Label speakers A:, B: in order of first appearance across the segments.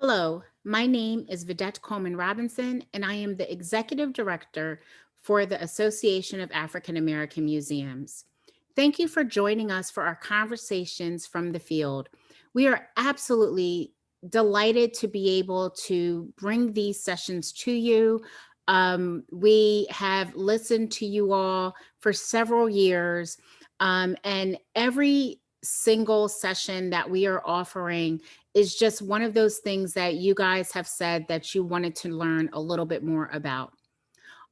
A: Hello, my name is Vidette Coleman Robinson, and I am the Executive Director for the Association of African American Museums. Thank you for joining us for our conversations from the field. We are absolutely delighted to be able to bring these sessions to you. We have listened to you all for several years, and every single session that we are offering is just one of those things that you guys have said that you wanted to learn a little bit more about.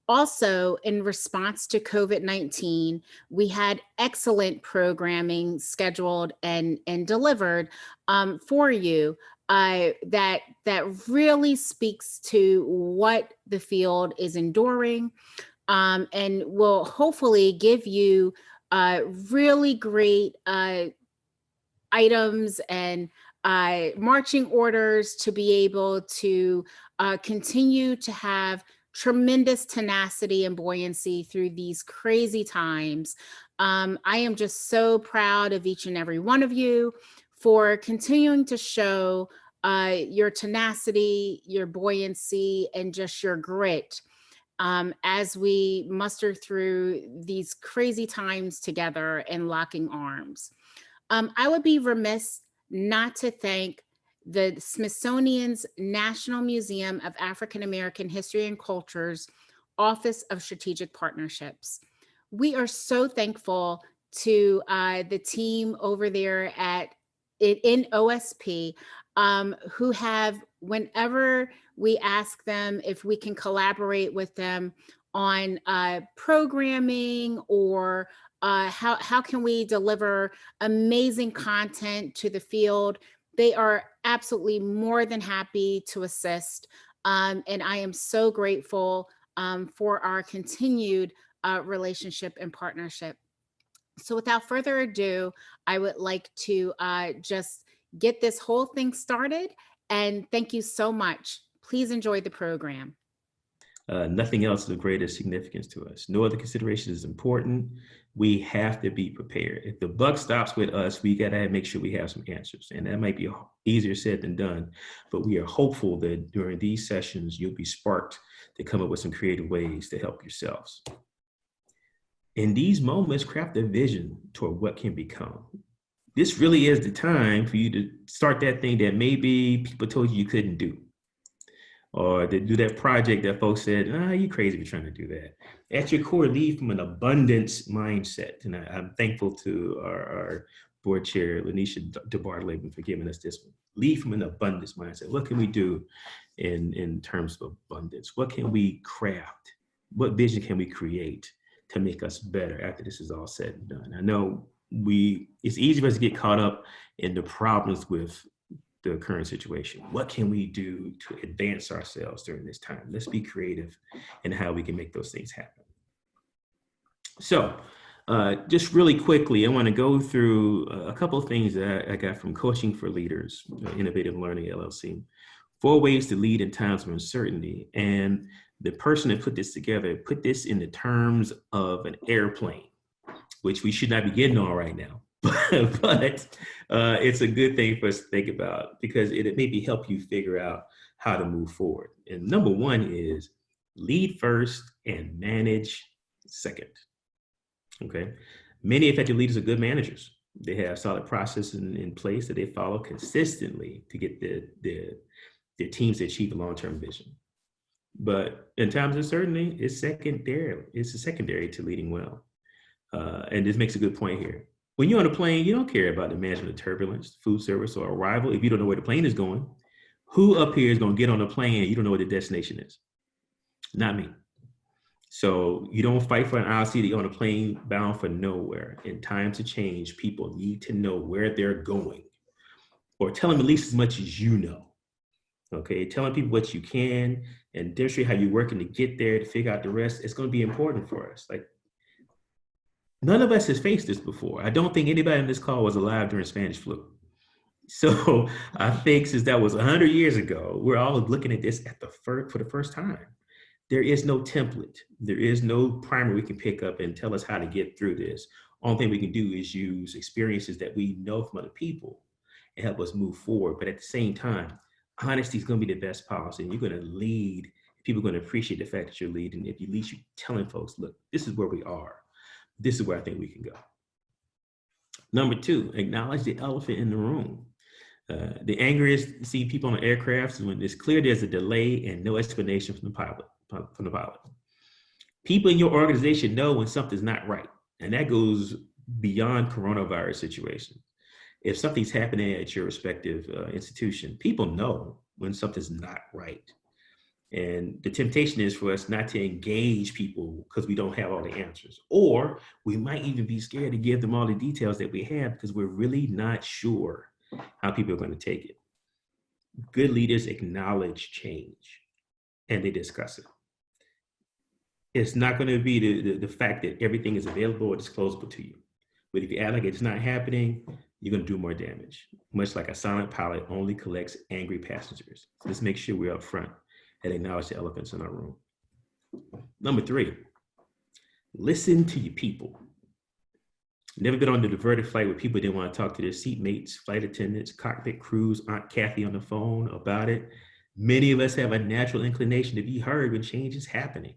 A: Also, in response to COVID-19, we had excellent programming scheduled and delivered for you that really speaks to what the field is enduring, and will hopefully give you really great items and marching orders to be able to continue to have tremendous tenacity and buoyancy through these crazy times. I am just so proud of each and every one of you for continuing to show your tenacity, your buoyancy, and just your grit as we muster through these crazy times together and locking arms. I would be remiss not to thank the Smithsonian's National Museum of African American History and Culture's Office of Strategic Partnerships. We are so thankful to the team over there in OSP, who have, whenever we ask them if we can collaborate with them on programming or how can we deliver amazing content to the field, they are absolutely more than happy to assist. And I am so grateful for our continued relationship and partnership. So without further ado, I would like to just get this whole thing started. And thank you so much. Please enjoy the program.
B: Nothing else is of greater significance to us. No other consideration is important. We have to be prepared. If the buck stops with us, we got to make sure we have some answers. And that might be easier said than done, but we are hopeful that during these sessions, you'll be sparked to come up with some creative ways to help yourselves. In these moments, craft a vision toward what can become. This really is the time for you to start that thing that maybe people told you couldn't do, or to do that project that folks said, you're crazy for trying to do that. At your core, lead from an abundance mindset. And I'm thankful to our board chair, Lanisha DeBartolome, for giving us this one. Lead from an abundance mindset. What can we do in terms of abundance? What can we craft? What vision can we create to make us better after this is all said and done? I know it's easy for us to get caught up in the problems with the current situation. What can we do to advance ourselves during this time? Let's be creative in how we can make those things happen. So just really quickly, I want to go through a couple of things that I got from Coaching for Leaders, Innovative Learning LLC. 4 ways to lead in times of uncertainty. And the person that put this together put this in the terms of an airplane, which we should not be getting on right now. but it's a good thing for us to think about, because it maybe help you figure out how to move forward. And number 1 is lead first and manage second. Okay. Many effective leaders are good managers. They have solid processes in place that they follow consistently to get their teams to achieve a long-term vision. But in times of uncertainty, it's secondary to leading well. And this makes a good point here. When you're on a plane, you don't care about the management of turbulence, food service, or arrival if you don't know where the plane is going. Who up here is going to get on a plane and you don't know what the destination is? Not me. So you don't fight for an aisle seat on a plane bound for nowhere. In times of change, people need to know where they're going, or tell them at least as much as you know. Okay, telling people what you can and demonstrate how you're working to get there to figure out the rest. It's going to be important for us. Like, none of us has faced this before. I don't think anybody in this call was alive during Spanish flu. So I think since that was 100 years ago, we're all looking at this for the first time. There is no template. There is no primer we can pick up and tell us how to get through this. Only thing we can do is use experiences that we know from other people and help us move forward. But at the same time, Honesty is going to be the best policy, and you're going to lead. People are going to appreciate the fact that you're leading. If you lead, you're telling folks, look, this is where we are. This is where I think we can go. Number two, acknowledge the elephant in the room. The angriest see people on aircrafts when it's clear there's a delay and no explanation from the pilot. People in your organization know when something's not right, and that goes beyond coronavirus situations. If something's happening at your respective institution, people know when something's not right. And the temptation is for us not to engage people because we don't have all the answers. Or we might even be scared to give them all the details that we have because we're really not sure how people are going to take it. Good leaders acknowledge change and they discuss it. It's not going to be the fact that everything is available or disclosable to you. But if you act like it's not happening, you're going to do more damage. Much like a silent pilot only collects angry passengers. So let's make sure we're up front and acknowledge the elephants in our room. Number three, listen to your people. Never been on a diverted flight where people didn't want to talk to their seatmates, flight attendants, cockpit crews, Aunt Kathy on the phone about it. Many of us have a natural inclination to be heard when change is happening.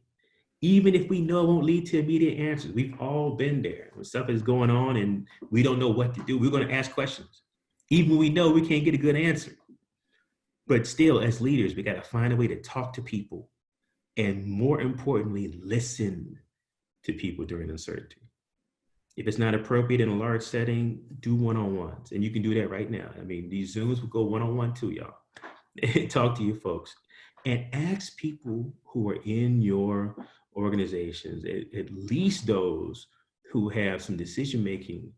B: Even if we know it won't lead to immediate answers, we've all been there. When stuff is going on and we don't know what to do, we're going to ask questions. Even when we know we can't get a good answer. But still, as leaders, we got to find a way to talk to people and, more importantly, listen to people during uncertainty. If it's not appropriate in a large setting, do one-on-ones. And you can do that right now. I mean, these Zooms will go one-on-one too, y'all. Talk to your folks and ask people who are in your organizations, at least those who have some decision-making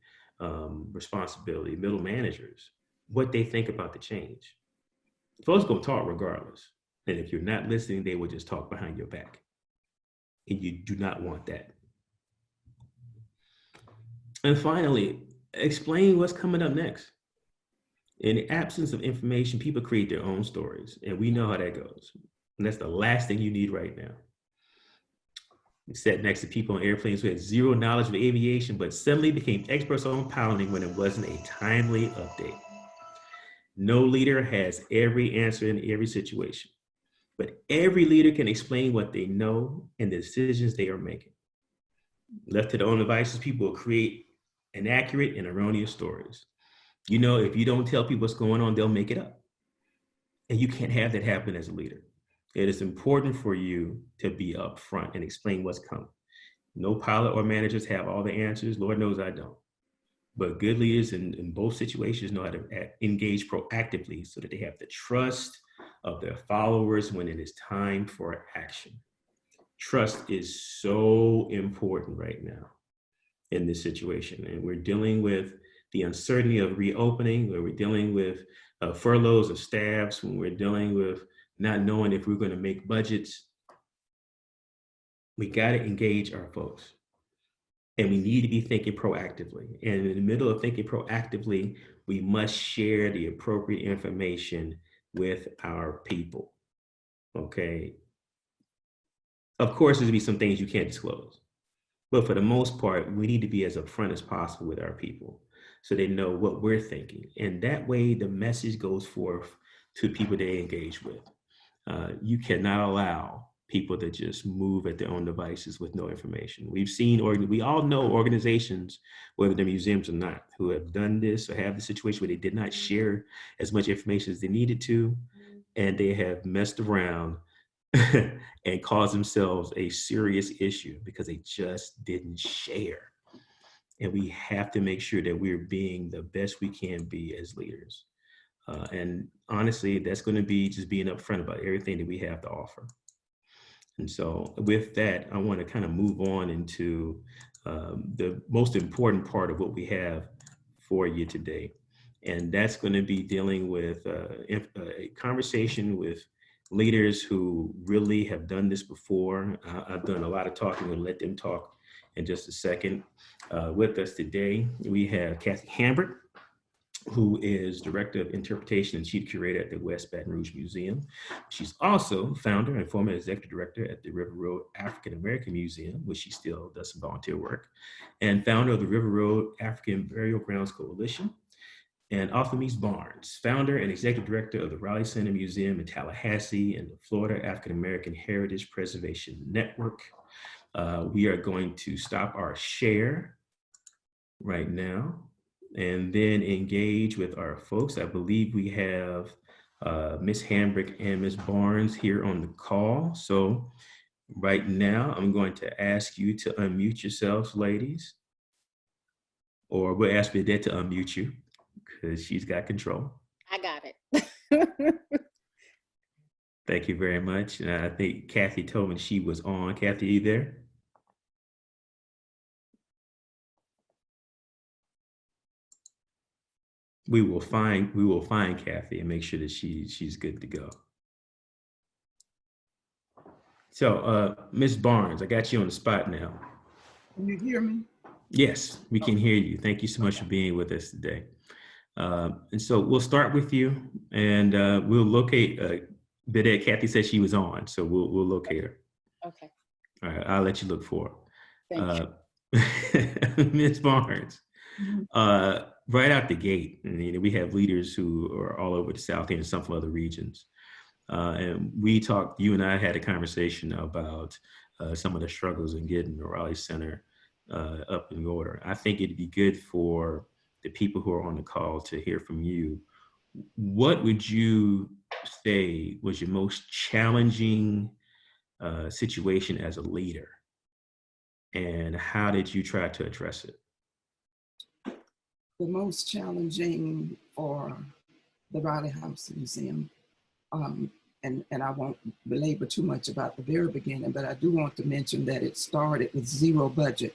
B: responsibility, middle managers, what they think about the change. Folks gonna talk regardless. And if you're not listening, they will just talk behind your back. And you do not want that. And finally, explain what's coming up next. In the absence of information, people create their own stories, and we know how that goes. And that's the last thing you need right now. We sat next to people on airplanes who had zero knowledge of aviation, but suddenly became experts on piloting when it wasn't a timely update. No leader has every answer in every situation, but every leader can explain what they know and the decisions they are making. Left to their own devices, people will create inaccurate and erroneous stories. You know, if you don't tell people what's going on, they'll make it up. And you can't have that happen as a leader. It is important for you to be upfront and explain what's coming. No pilot or managers have all the answers. Lord knows I don't. But good leaders in both situations know how to engage proactively so that they have the trust of their followers when it is time for action. Trust is so important right now in this situation. And we're dealing with the uncertainty of reopening, where we're dealing with furloughs of staffs, when we're dealing with not knowing if we're going to make budgets. We got to engage our folks. And we need to be thinking proactively. And in the middle of thinking proactively, we must share the appropriate information with our people. Okay. Of course, there'll be some things you can't disclose. But for the most part, we need to be as upfront as possible with our people so they know what we're thinking. And that way, the message goes forth to people they engage with. You cannot allow people to just move at their own devices with no information. We've seen, we all know organizations, whether they're museums or not, who have done this or have the situation where they did not share as much information as they needed to, and they have messed around and caused themselves a serious issue because they just didn't share. And we have to make sure that we're being the best we can be as leaders. And honestly, that's going to be just being upfront about everything that we have to offer. And so with that, I want to kind of move on into the most important part of what we have for you today. And that's going to be dealing with a conversation with leaders who really have done this before. I've done a lot of talking. We'll let them talk in just a second. With us today, we have Kathy Hambert, who is Director of Interpretation and Chief Curator at the West Baton Rouge Museum. She's also founder and former Executive Director at the River Road African American Museum, which she still does some volunteer work, and founder of the River Road African Burial Grounds Coalition. and author Ms. Barnes, founder and executive director of the Raleigh Center Museum in Tallahassee and the Florida African American Heritage Preservation Network. We are going to stop our share right now and then engage with our folks. I believe we have Ms. Hambrick and Ms. Barnes here on the call. So right now, I'm going to ask you to unmute yourselves, ladies, or we'll ask Bidette to unmute you because she's got control.
A: I got it.
B: Thank you very much. I think Kathy told me she was on. Kathy, are you there? We will find Kathy and make sure that she's good to go. So, Ms. Barnes, I got you on the spot now.
C: Can you hear me?
B: Yes, we can hear you. Thank you so much for being with us today. And so we'll start with you, and we'll locate Bidette. Kathy said she was on, so we'll locate her.
A: Okay.
B: All right, I'll let you look for her.
A: Thank you.
B: Ms. Barnes, right out the gate, and, we have leaders who are all over the South and some other regions. And you and I had a conversation about some of the struggles in getting the Raleigh Center up in order. I think it'd be good for the people who are on the call to hear from you. What would you say was your most challenging situation as a leader? And how did you try to address it?
C: The most challenging for the Raleigh House Museum, and I won't belabor too much about the very beginning, but I do want to mention that it started with zero budget.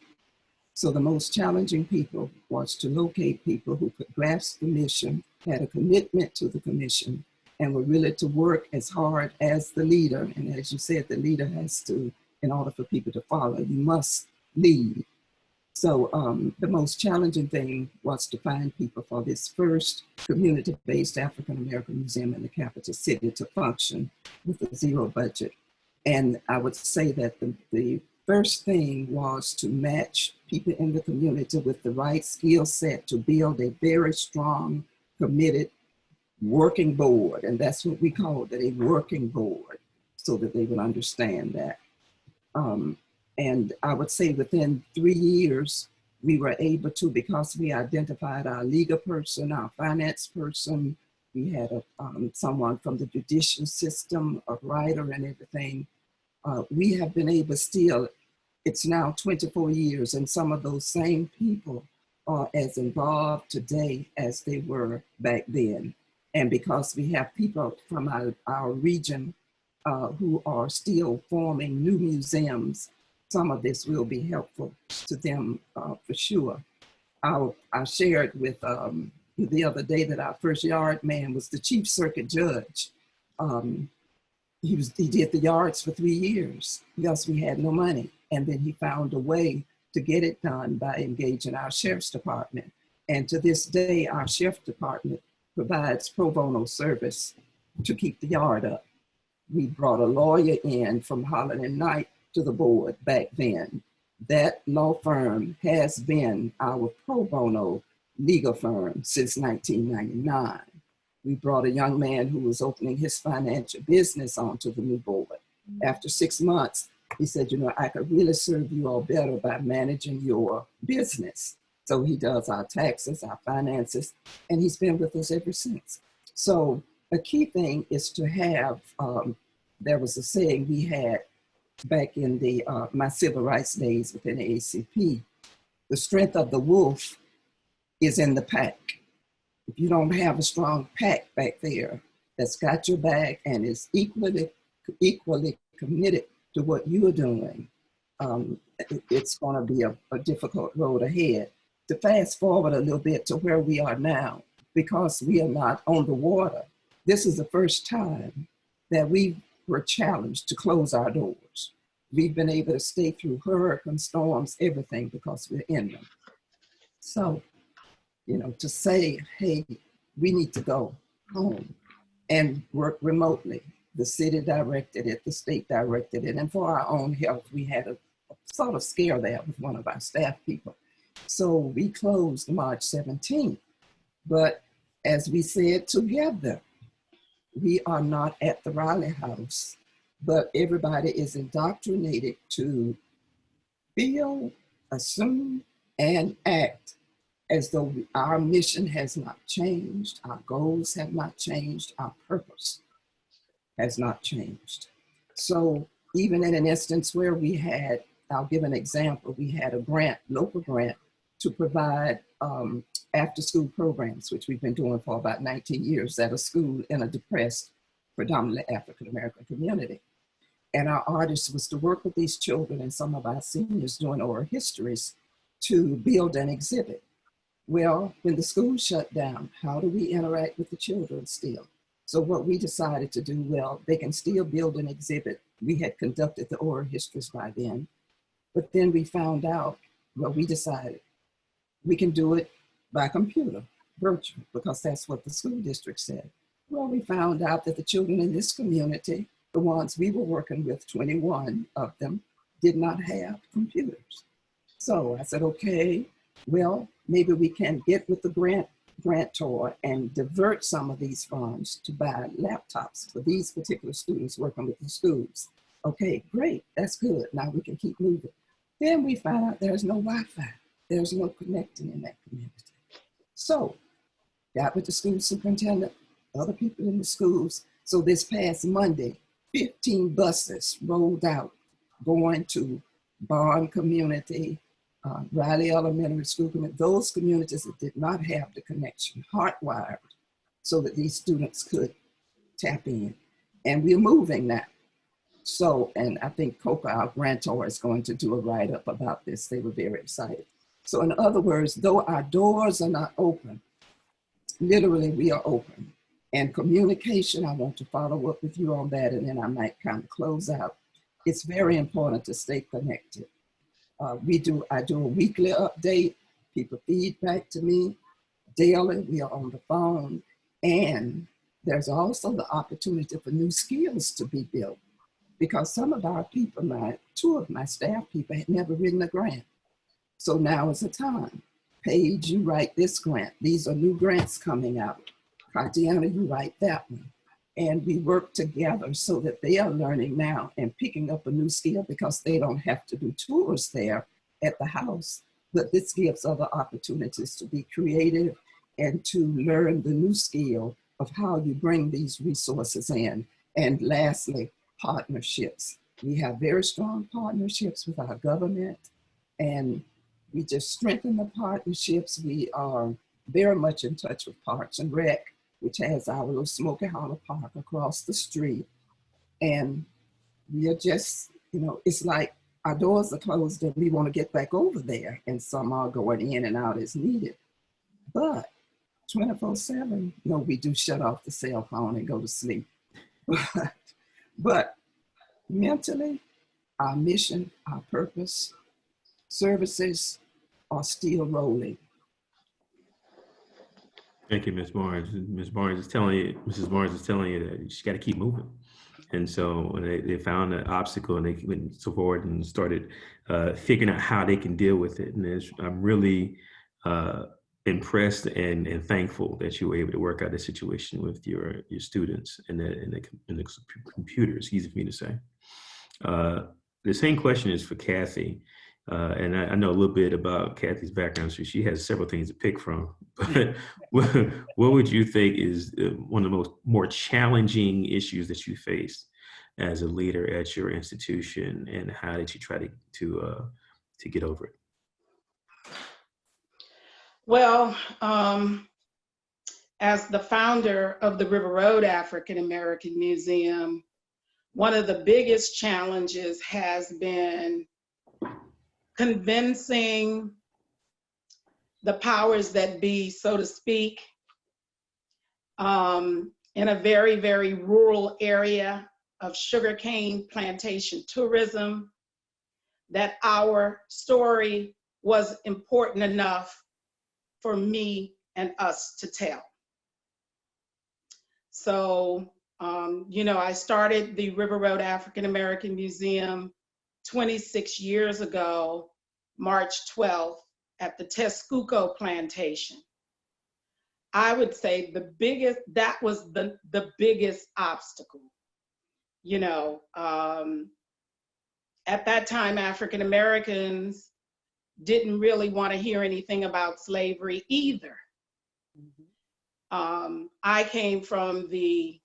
C: So the most challenging people was to locate people who could grasp the mission, had a commitment to the commission, and were willing to work as hard as the leader. And as you said, the leader has to, in order for people to follow, you must lead. So the most challenging thing was to find people for this first community-based African-American museum in the capital city to function with a zero budget. And I would say that the first thing was to match people in the community with the right skill set to build a very strong, committed working board. And that's what we called it, a working board, so that they would understand that. And I would say within 3 years, we were able to, because we identified our legal person, our finance person, we had someone from the judicial system, a writer and everything. We have been able still, it's now 24 years, and some of those same people are as involved today as they were back then. And because we have people from our region who are still forming new museums, some of this will be helpful to them for sure. I shared with the other day that our first yard man was the chief circuit judge. He did the yards for 3 years because we had no money. And then he found a way to get it done by engaging our sheriff's department. And to this day, our sheriff's department provides pro bono service to keep the yard up. We brought a lawyer in from Holland and Knight to the board back then. That law firm has been our pro bono legal firm since 1999. We brought a young man who was opening his financial business onto the new board. After 6 months, he said, I could really serve you all better by managing your business. So he does our taxes, our finances, and he's been with us ever since. So a key thing is to have, there was a saying we had back in my civil rights days within the ACP, the strength of the wolf is in the pack. If you don't have a strong pack back there that's got your back and is equally committed to what you're doing, it's going to be a difficult road ahead. To fast forward a little bit to where we are now, because we are not on the water, this is the first time that we were challenged to close our doors. We've been able to stay through hurricanes, storms, everything because we're in them. So, to say, hey, we need to go home and work remotely. The city directed it, the state directed it, and for our own health, we had a sort of scare there with one of our staff people. So we closed March 17th, but as we said together, we are not at the Riley House, but everybody is indoctrinated to feel, assume, and act as though our mission has not changed, our goals have not changed, our purpose has not changed. So even in an instance where we had, I'll give an example, we had a grant, local grant, to provide after-school programs, which we've been doing for about 19 years at a school in a depressed, predominantly African-American community. And our artist was to work with these children and some of our seniors doing oral histories to build an exhibit. Well, when the school shut down, how do we interact with the children still? So what we decided to do, well, they can still build an exhibit. We had conducted the oral histories by then, but then we found out, well, we decided we can do it by computer, virtual, because that's what the school district said. Well, we found out that the children in this community, the ones we were working with, 21 of them, did not have computers. So I said, okay, well, maybe we can get with the grantor and divert some of these funds to buy laptops for these particular students working with the schools. Okay, great, that's good. Now we can keep moving. Then we found out there's no Wi-Fi. There's no connecting in that community. So got with the school superintendent, other people in the schools. So this past Monday, 15 buses rolled out going to Barn Community, Riley Elementary School, those communities that did not have the connection, hardwired, so that these students could tap in. And we're moving now. So, and I think Coca, our grantor, is going to do a write-up about this. They were very excited. So in other words, though our doors are not open, literally we are open. And communication, I want to follow up with you on that, and then I might kind of close out. It's very important to stay connected. I do a weekly update. People feed back to me daily. We are on the phone. And there's also the opportunity for new skills to be built, because some of our people, two of my staff people had never written a grant. So now is the time. Paige, you write this grant. These are new grants coming out. Katrina, you write that one. And we work together so that they are learning now and picking up a new skill, because they don't have to do tours there at the house. But this gives other opportunities to be creative and to learn the new skill of how you bring these resources in. And lastly, partnerships. We have very strong partnerships with our government, and we just strengthen the partnerships. We are very much in touch with Parks and Rec, which has our little Smoky Hollow Park across the street. And we are just, it's like our doors are closed and we want to get back over there, and some are going in and out as needed. But 24/7, we do shut off the cell phone and go to sleep. But mentally, our mission, our purpose, services are still rolling.
B: Thank you, Ms. Barnes. Mrs. Barnes is telling you that you just got to keep moving. And so when they found an obstacle and they went forward and started figuring out how they can deal with it. And I'm really impressed and thankful that you were able to work out the situation with your students and the computers, easy for me to say. The same question is for Kathy. And I know a little bit about Kathy's background, so she has several things to pick from. But what would you think is one of the more challenging issues that you faced as a leader at your institution, and how did you try to get over it?
D: Well, as the founder of the River Road African American Museum, one of the biggest challenges has been convincing the powers that be, so to speak, in a very, very rural area of sugarcane plantation tourism, that our story was important enough for me and us to tell. So, I started the River Road African American Museum 26 years ago, March 12th, at the Texcoco plantation. I would say that was the biggest obstacle. You know, at that time, African Americans didn't really want to hear anything about slavery either. I came from the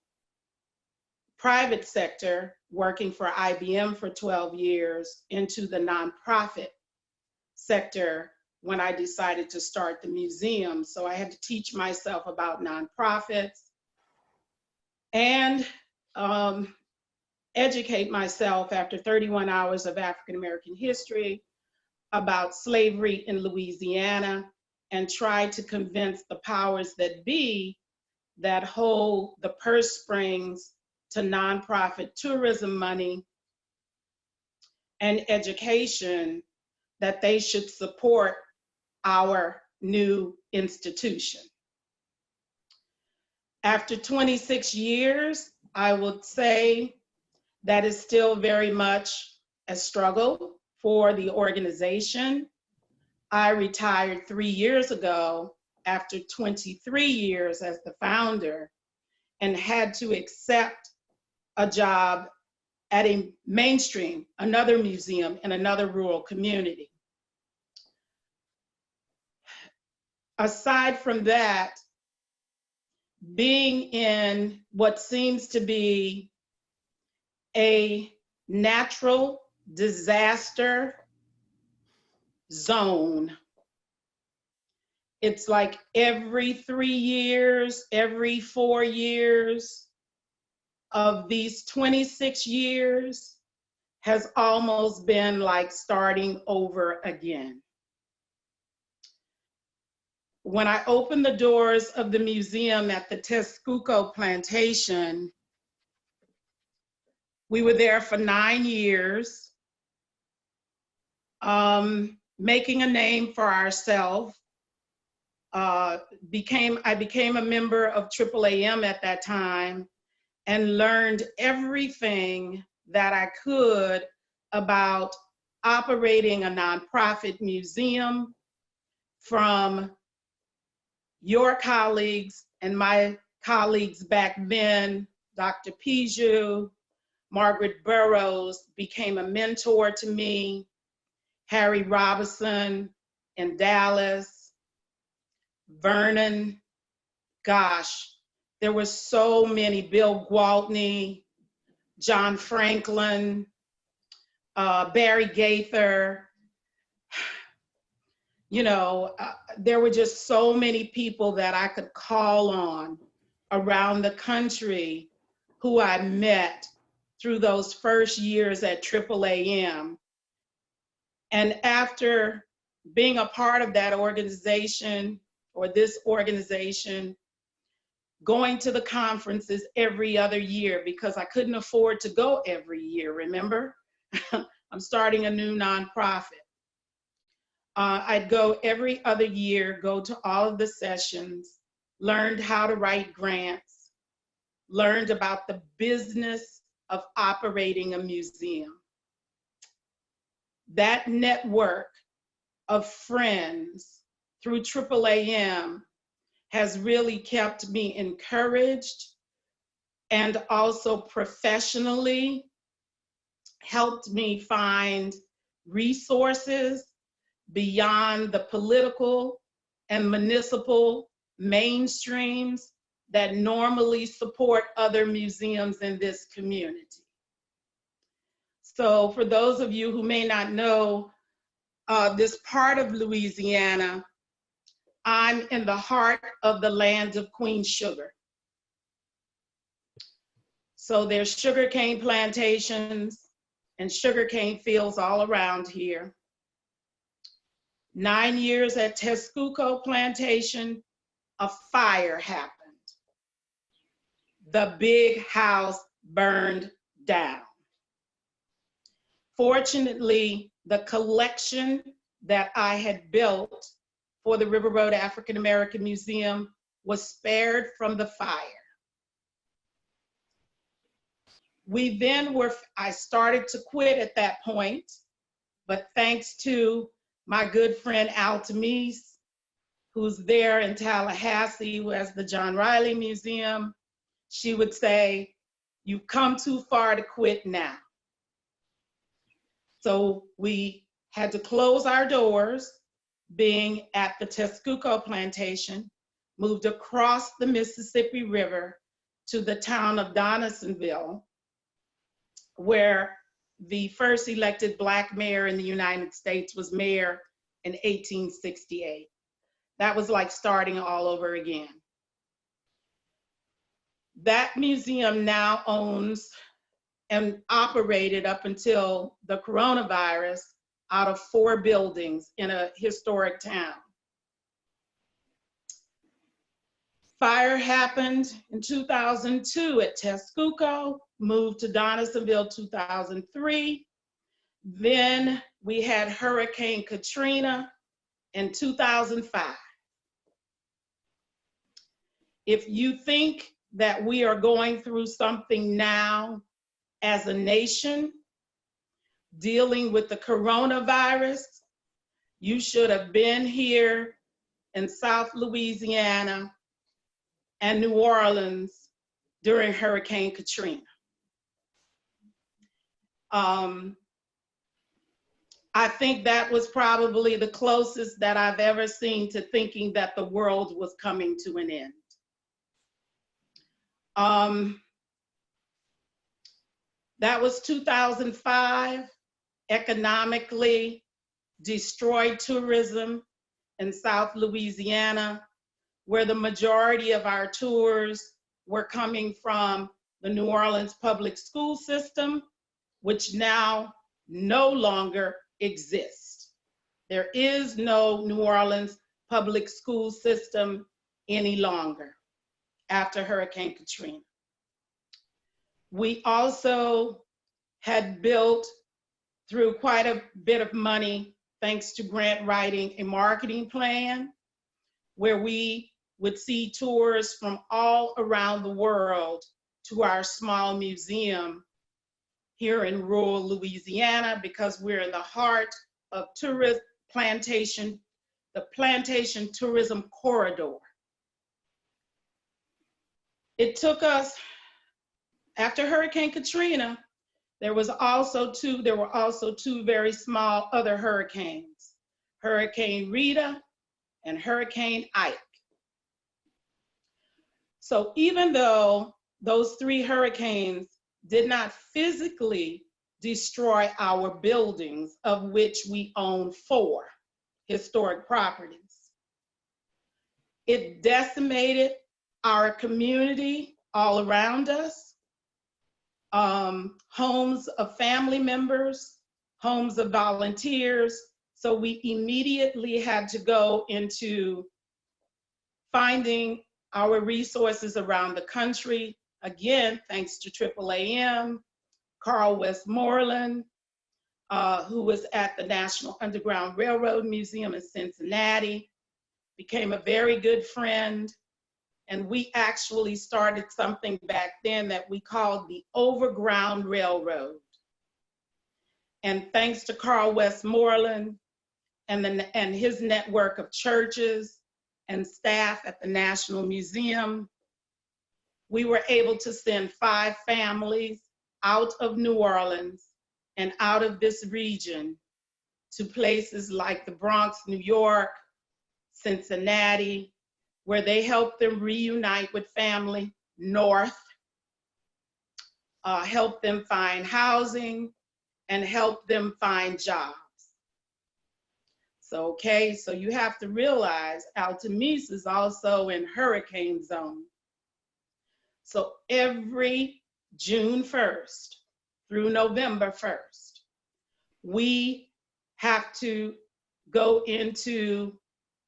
D: private sector, working for IBM for 12 years, into the nonprofit sector when I decided to start the museum. So I had to teach myself about nonprofits and educate myself after 31 hours of African American history about slavery in Louisiana, and try to convince the powers that be that hold the purse strings to nonprofit tourism money and education that they should support our new institution. After 26 years, I would say that is still very much a struggle for the organization. I retired 3 years ago after 23 years as the founder, and had to accept a job at a mainstream, another museum in another rural community. Aside from that, being in what seems to be a natural disaster zone, it's like every 3 years, every 4 years of these 26 years has almost been like starting over again. When I opened the doors of the museum at the Texcoco plantation, we were there for 9 years, making a name for ourselves. I became a member of AAAM at that time and learned everything that I could about operating a nonprofit museum from your colleagues and my colleagues back then. Dr. Piju, Margaret Burroughs became a mentor to me, Harry Robinson in Dallas, Vernon, gosh, there were so many, Bill Gwaltney, John Franklin, Barry Gaither. You know, there were just so many people that I could call on around the country who I met through those first years at AAAM. And after being a part of that organization, or this organization, going to the conferences every other year, because I couldn't afford to go every year, remember? I'm starting a new nonprofit. I'd go every other year, go to all of the sessions, learned how to write grants, learned about the business of operating a museum. That network of friends through AAAM has really kept me encouraged, and also professionally helped me find resources beyond the political and municipal mainstreams that normally support other museums in this community. So for those of you who may not know this part of Louisiana, I'm in the heart of the land of Queen Sugar. So there's sugarcane plantations and sugarcane fields all around here. 9 years at Texcoco plantation, a fire happened. The big house burned down. Fortunately, the collection that I had built for the River Road African American Museum was spared from the fire. I started to quit at that point, but thanks to my good friend Al Tamise, who's there in Tallahassee, who has the John Riley Museum, she would say, "You've come too far to quit now." So we had to close our doors, being at the Texcoco plantation, moved across the Mississippi River to the town of Donaldsonville, where the first elected Black mayor in the United States was mayor in 1868. That was like starting all over again. That museum now owns and operated up until the coronavirus out of 4 buildings in a historic town. Fire happened in 2002 at Texcoco, moved to Donaldsonville 2003. Then we had Hurricane Katrina in 2005. If you think that we are going through something now as a nation, dealing with the coronavirus, you should have been here in South Louisiana and New Orleans during Hurricane Katrina. I think that was probably the closest that I've ever seen to thinking that the world was coming to an end. That was 2005. Economically destroyed tourism in South Louisiana, where the majority of our tours were coming from the New Orleans public school system, which now no longer exists. There is no New Orleans public school system any longer after Hurricane Katrina. We also had built, through quite a bit of money, thanks to grant writing, a marketing plan where we would see tours from all around the world to our small museum here in rural Louisiana, because we're in the heart of the plantation tourism corridor. It took us, after Hurricane Katrina, there were also two very small other hurricanes, Hurricane Rita and Hurricane Ike. So even though those 3 hurricanes did not physically destroy our buildings, of which we own 4 historic properties, it decimated our community all around us. Homes of family members, homes of volunteers. So we immediately had to go into finding our resources around the country. Again, thanks to AAAM, Carl Westmoreland, who was at the National Underground Railroad Museum in Cincinnati, became a very good friend. And we actually started something back then that we called the Overground Railroad. And thanks to Carl Westmoreland and his network of churches and staff at the National Museum, we were able to send 5 families out of New Orleans and out of this region to places like the Bronx, New York, Cincinnati, where they helped them reunite with family north, helped them find housing, and helped them find jobs. So, okay, so you have to realize Altamisa is also in hurricane zone. So every June 1st through November 1st, we have to go into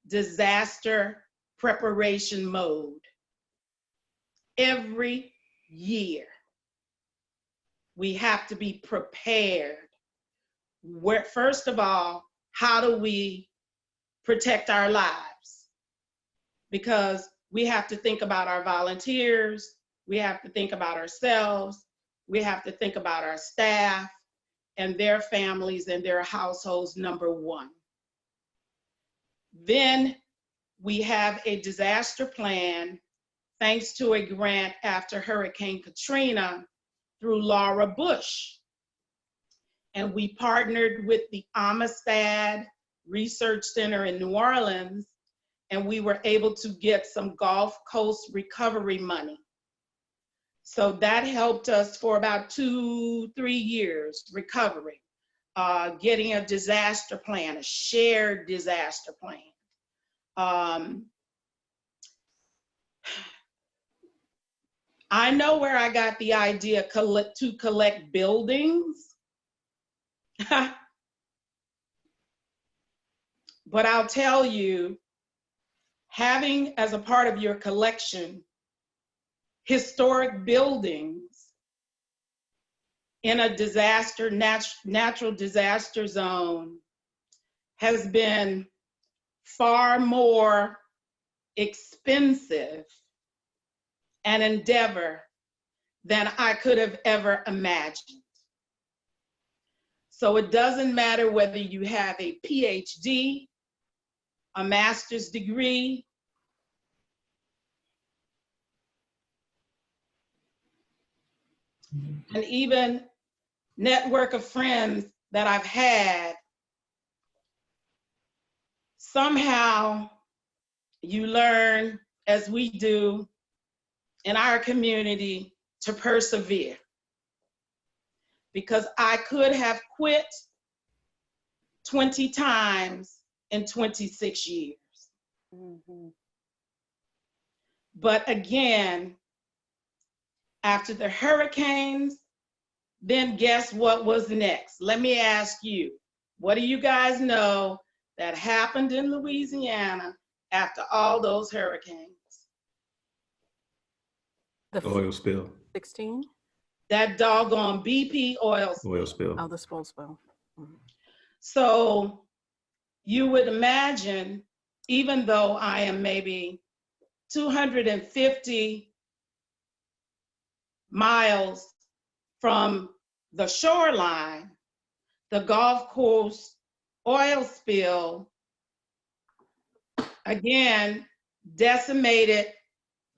D: disaster preparation mode. Every year, we have to be prepared. First of all, how do we protect our lives? Because we have to think about our volunteers, we have to think about ourselves, we have to think about our staff and their families and their households, number 1. Then we have a disaster plan thanks to a grant after Hurricane Katrina through Laura Bush. And we partnered with the Amistad Research Center in New Orleans, and we were able to get some Gulf Coast recovery money. So that helped us for about 2-3 years recovery, getting a disaster plan, a shared disaster plan. I know where I got the idea to collect buildings. But I'll tell you, having as a part of your collection historic buildings in a disaster, natural disaster zone has been far more expensive an endeavor than I could have ever imagined. So it doesn't matter whether you have a PhD, a master's degree, and even network of friends that I've had, somehow you learn, as we do in our community, to persevere. Because I could have quit 20 times in 26 years.
E: Mm-hmm.
D: But again, after the hurricanes, then guess what was next? Let me ask you, what do you guys know that happened in Louisiana after all those hurricanes?
E: The
B: Oil spill.
E: 16?
D: That doggone BP oil spill.
B: Oil spill.
E: Oh, the spoil spill. Mm-hmm.
D: So you would imagine, even though I am maybe 250 miles from the shoreline, the Gulf Coast oil spill, again, decimated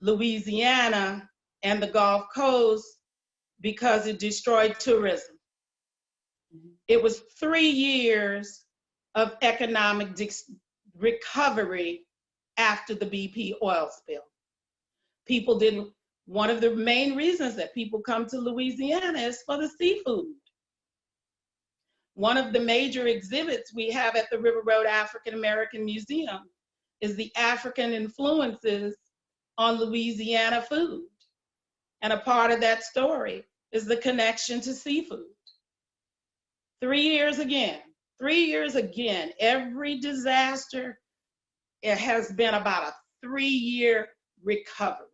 D: Louisiana and the Gulf Coast because it destroyed tourism. It was 3 years of economic recovery after the BP oil spill. People didn't, one of the main reasons that people come to Louisiana is for the seafood. One of the major exhibits we have at the River Road African American Museum is the African influences on Louisiana food. And a part of that story is the connection to seafood. 3 years again, every disaster, it has been about a 3-year recovery.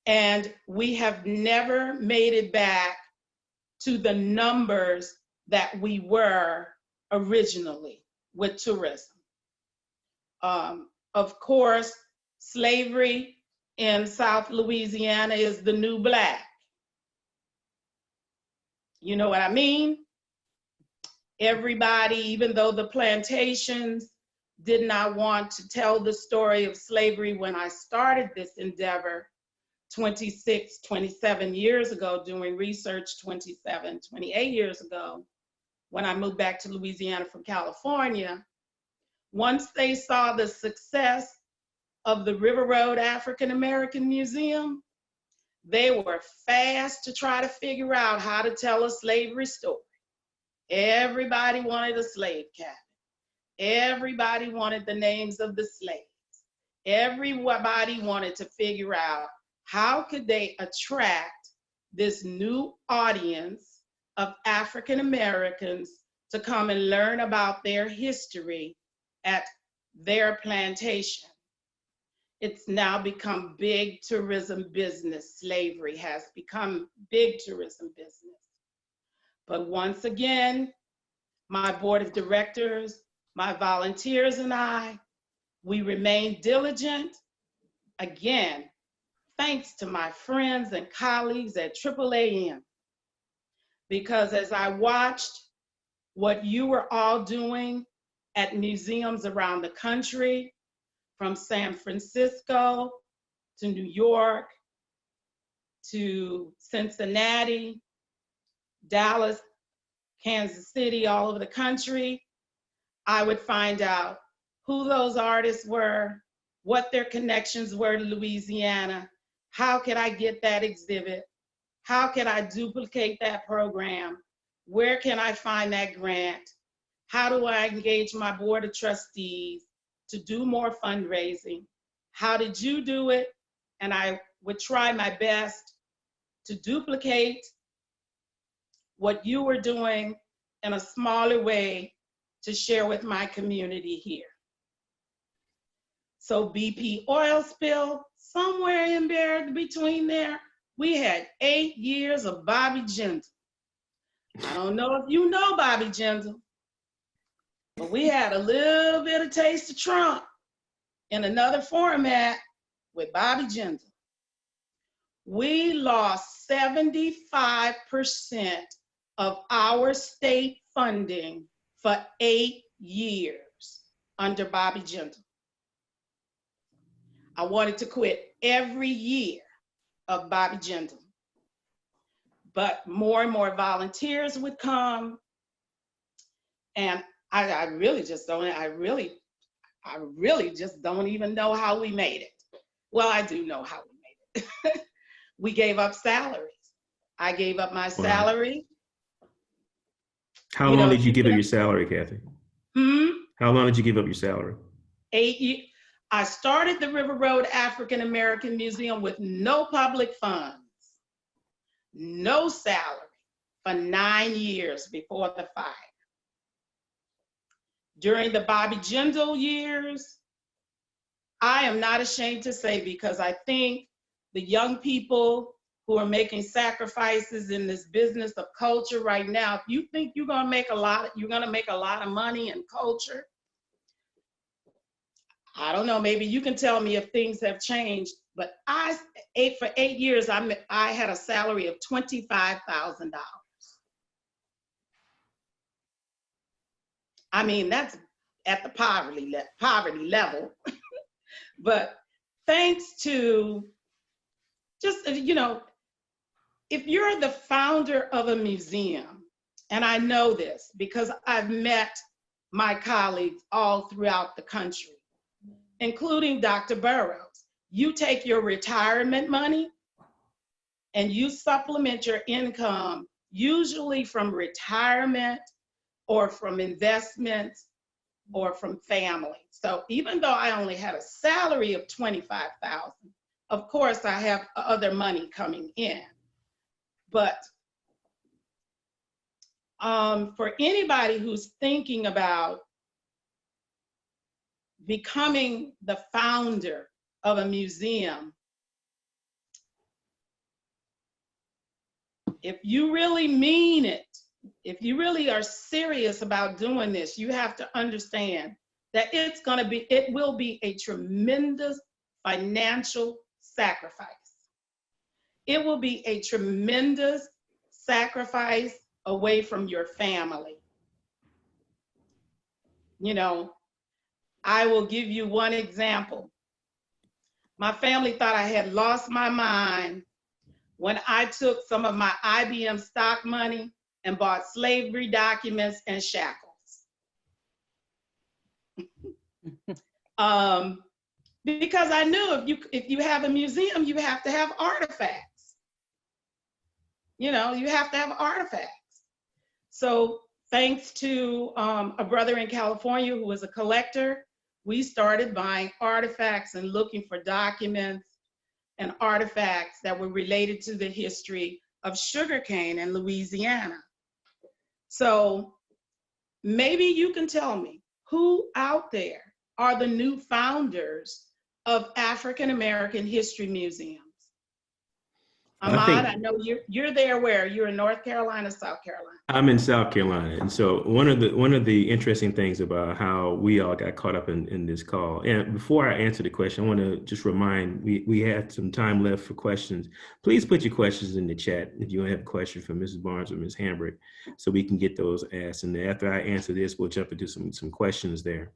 D: And we have never made it back to the numbers that we were originally with tourism. Of course, slavery in South Louisiana is the new black. You know what I mean? Everybody, even though the plantations did not want to tell the story of slavery when I started this endeavor 27 years ago, doing research 28 years ago, when I moved back to Louisiana from California, once they saw the success of the River Road African American Museum, they were fast to try to figure out how to tell a slavery story. Everybody wanted a slave cabin. Everybody wanted the names of the slaves. Everybody wanted to figure out how could they attract this new audience of African Americans to come and learn about their history at their plantation. It's now become big tourism business. Slavery has become big tourism business. But once again, my board of directors, my volunteers and I, we remain diligent. Again, thanks to my friends and colleagues at AAAM. Because as I watched what you were all doing at museums around the country, from San Francisco to New York to Cincinnati, Dallas, Kansas City, all over the country. I would find out who those artists were, what their connections were to Louisiana, how could I get that exhibit, how can I duplicate that program, where can I find that grant, how do I engage my board of trustees to do more fundraising, how did you do it? And I would try my best to duplicate what you were doing in a smaller way to share with my community here. So BP oil spill, somewhere in there between there, we had 8 years of Bobby Jindal. I don't know if you know Bobby Jindal, but we had a little bit of Taste of Trump in another format with Bobby Jindal. We lost 75% of our state funding for 8 years under Bobby Jindal. I wanted to quit every year of Bobby Jindal, but more and more volunteers would come, and I really just don't even know how we made it. Well, I do know how we made it. We gave up salaries. I gave up my salary.
B: How long did you give up your salary, Kathy? How long did you give up your salary?
D: 8 years. I started the River Road African American Museum with no public funds, no salary for 9 years before the fire. During the Bobby Jindal years, I am not ashamed to say, because I think the young people who are making sacrifices in this business of culture right now, if you think you're gonna make a lot of money in culture, I don't know, maybe you can tell me if things have changed, but for 8 years, I had a salary of $25,000. I mean, that's at the poverty level. But thanks to just, if you're the founder of a museum, and I know this because I've met my colleagues all throughout the country, including Dr. Burroughs, you take your retirement money and you supplement your income, usually from retirement or from investments or from family. So even though I only had a salary of $25,000, of course I have other money coming in. But for anybody who's thinking about becoming the founder of a museum, if you really mean it, if you really are serious about doing this, you have to understand that it will be a tremendous financial sacrifice. It will be a tremendous sacrifice away from your family. I will give you one example. My family thought I had lost my mind when I took some of my IBM stock money and bought slavery documents and shackles. Because I knew if you have a museum, you have to have artifacts. You have to have artifacts. So thanks to a brother in California who was a collector, we started buying artifacts and looking for documents and artifacts that were related to the history of sugarcane in Louisiana. So maybe you can tell me who out there are the new founders of African American history museums. Ahmad, I know you're there. Where? You're in North Carolina, South Carolina? I'm
B: in South Carolina. And so one of the interesting things about how we all got caught up in this call, and before I answer the question, I want to just remind, we had some time left for questions. Please put your questions in the chat if you have a question for Mrs. Barnes or Ms. Hambrick, so we can get those asked. And after I answer this, we'll jump into some questions there.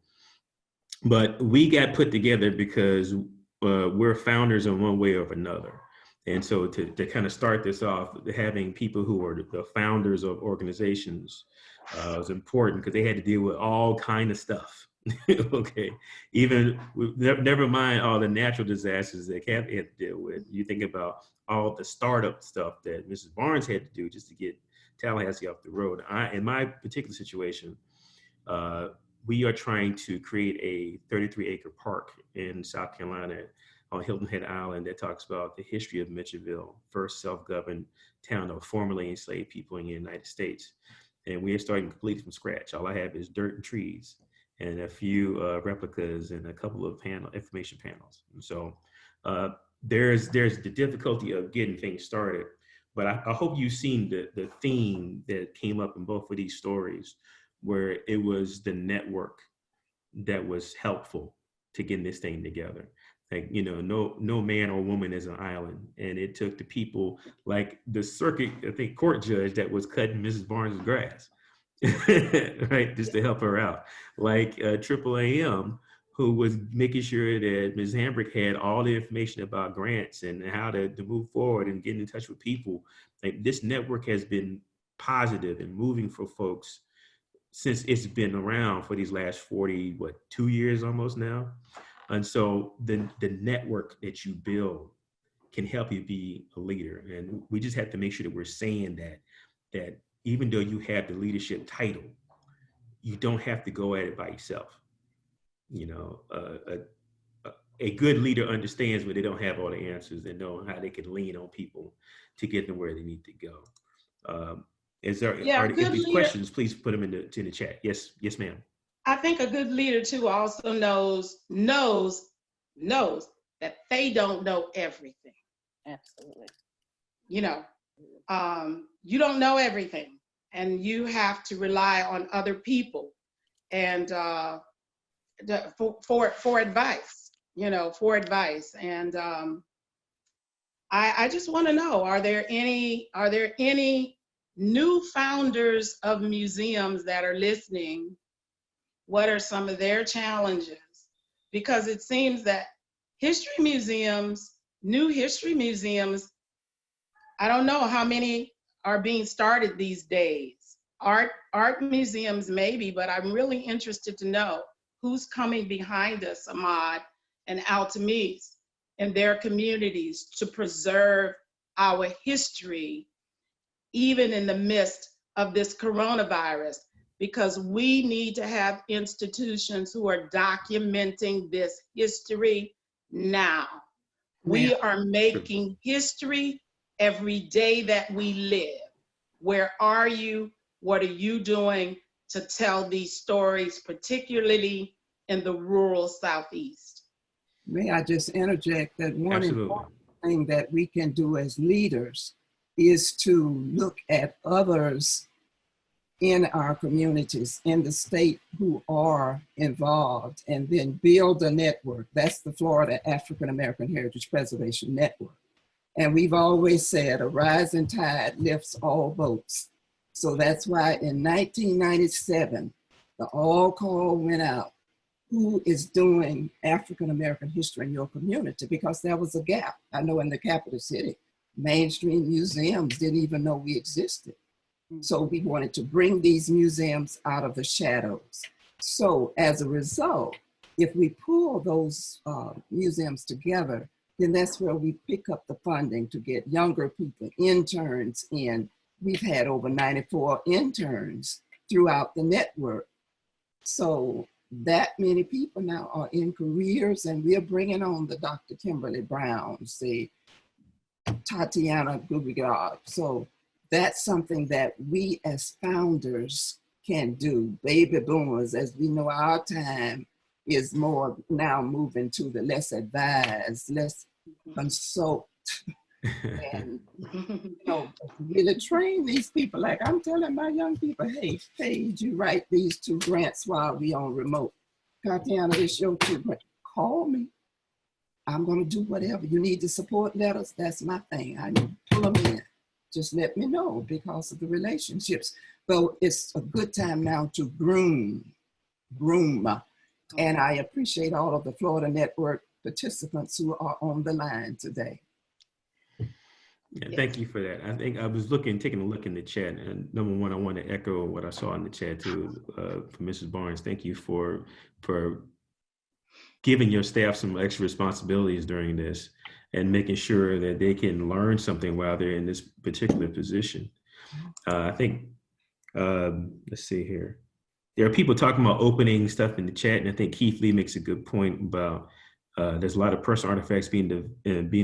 B: But we got put together because we're founders in one way or another. And so to kind of start this off, having people who are the founders of organizations was important because they had to deal with all kind of stuff. Okay, even never mind all the natural disasters that Kathy had to deal with. You think about all the startup stuff that Mrs. Barnes had to do just to get Tallahassee off the road. In my particular situation, we are trying to create a 33-acre park in South Carolina on Hilton Head Island that talks about the history of Mitchellville, first self-governed town of formerly enslaved people in the United States. And we are starting completely from scratch. All I have is dirt and trees and a few replicas and a couple of information panels. And so there's the difficulty of getting things started. But I hope you've seen the theme that came up in both of these stories, where it was the network that was helpful to getting this thing together. Like, no man or woman is an island. And it took the people like the circuit, I think, court judge that was cutting Mrs. Barnes' grass, right, just to help her out. Like AAAM, who was making sure that Ms. Hambrick had all the information about grants and how to move forward and getting in touch with people. Like, this network has been positive and moving for folks since it's been around for these last 2 years almost now. And so the network that you build can help you be a leader. And we just have to make sure that we're saying that even though you have the leadership title, you don't have to go at it by yourself. A good leader understands when they don't have all the answers and know how they can lean on people to get them where they need to go. If there's questions, please put them in the chat. Yes, ma'am.
D: I think a good leader too also knows that they don't know everything.
E: Absolutely.
D: You don't know everything, and you have to rely on other people and for advice. And I just want to know: are there any new founders of museums that are listening? What are some of their challenges? Because it seems that new history museums, I don't know how many are being started these days. Art museums maybe, but I'm really interested to know who's coming behind us, Ahmad and Altamise, and their communities to preserve our history, even in the midst of this coronavirus. Because we need to have institutions who are documenting this history now. We are making history every day that we live. Where are you? What are you doing to tell these stories, particularly in the rural Southeast?
C: May I just interject that one
B: Absolutely.
C: important thing that we can do as leaders is to look at others in our communities, in the state, who are involved, and then build a network. That's the Florida African American Heritage Preservation Network. And we've always said a rising tide lifts all boats. So that's why in 1997, the all call went out: who is doing African American history in your community? Because there was a gap. I know in the capital city, mainstream museums didn't even know we existed. So we wanted to bring these museums out of the shadows. So as a result, if we pull those museums together, then that's where we pick up the funding to get younger people, interns in. We've had over 94 interns throughout the network. So that many people now are in careers, and we're bringing on the Dr. Kimberly Browns, the Tatiana Gubigard. So that's something that we as founders can do. Baby boomers, as we know, our time is more now moving to the less advised, less consult, and really train these people. Like I'm telling my young people, hey, Paige, you write these 2 grants while we on remote. Tatiana, it's your 2 grants. Call me. I'm gonna do whatever. You need the support letters, that's my thing. I need to pull them in. Just let me know, because of the relationships. So it's a good time now to groom And I appreciate all of the Florida Network participants who are on the line today.
B: Yeah, thank you for that. I think I was taking a look in the chat, and number one, I want to echo what I saw in the chat too, from Mrs. Barnes. Thank you for giving your staff some extra responsibilities during this and making sure that they can learn something while they're in this particular position. I think, let's see here. There are people talking about opening stuff in the chat, and I think Keith Lee makes a good point about there's a lot of personal artifacts being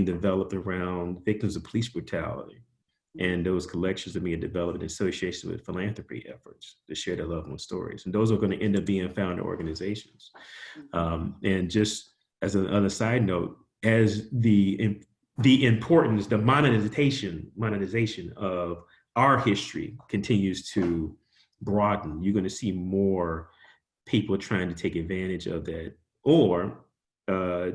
B: developed around victims of police brutality, and those collections are being developed in association with philanthropy efforts to share their loved ones' stories, and those are going to end up being found in organizations. And just as another side note, as the importance, the monetization of our history continues to broaden, you're going to see more people trying to take advantage of that, or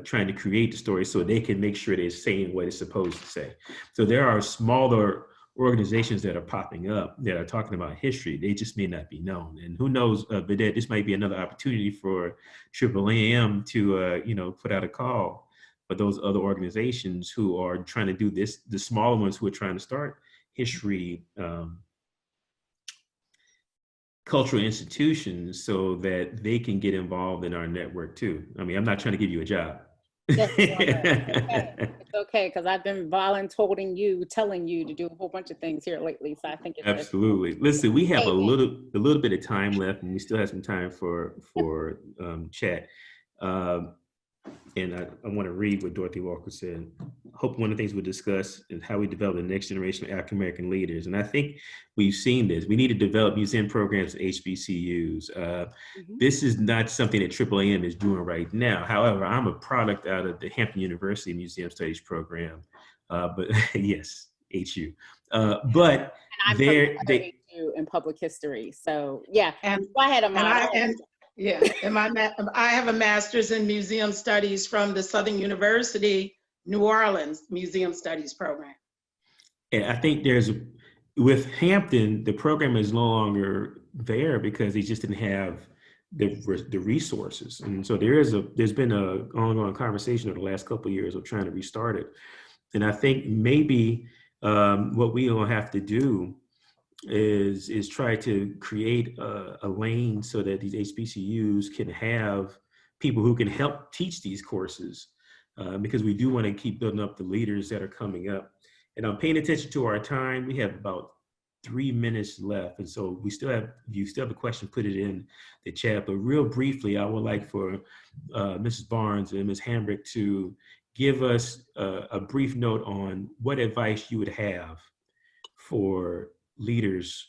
B: trying to create the story so they can make sure they're saying what it's supposed to say. So there are smaller organizations that are popping up that are talking about history. They just may not be known. And who knows, but this might be another opportunity for AAAM to, put out a call for those other organizations who are trying to do this, the smaller ones who are trying to start history cultural institutions, so that they can get involved in our network too. I mean, I'm not trying to give you a job.
A: It's okay, because I've been telling you to do a whole bunch of things here lately. So I think it's
B: absolutely. Listen, we have a little bit of time left, and we still have some time for chat. And I want to read what Dorothy Walker said. Hope one of the things we'll discuss is how we develop the next generation of African-American leaders. And I think we've seen this. We need to develop museum programs at HBCUs. This is not something that AAAM is doing right now. However, I'm a product out of the Hampton University Museum Studies program. But yes, HU. But
A: they're HU in public history. So yeah,
D: and
A: I had a
D: I have a master's in museum studies from the Southern University, New Orleans Museum Studies program.
B: And I think with Hampton, the program is no longer there because they just didn't have the resources. And so there's been an ongoing conversation over the last couple of years of trying to restart it. And I think maybe what we will have to do is try to create a lane so that these HBCUs can have people who can help teach these courses, because we do want to keep building up the leaders that are coming up. And I'm paying attention to our time. We have about 3 minutes left. And so if you still have a question, put it in the chat. But real briefly, I would like for Mrs. Barnes and Ms. Hambrick to give us a brief note on what advice you would have for leaders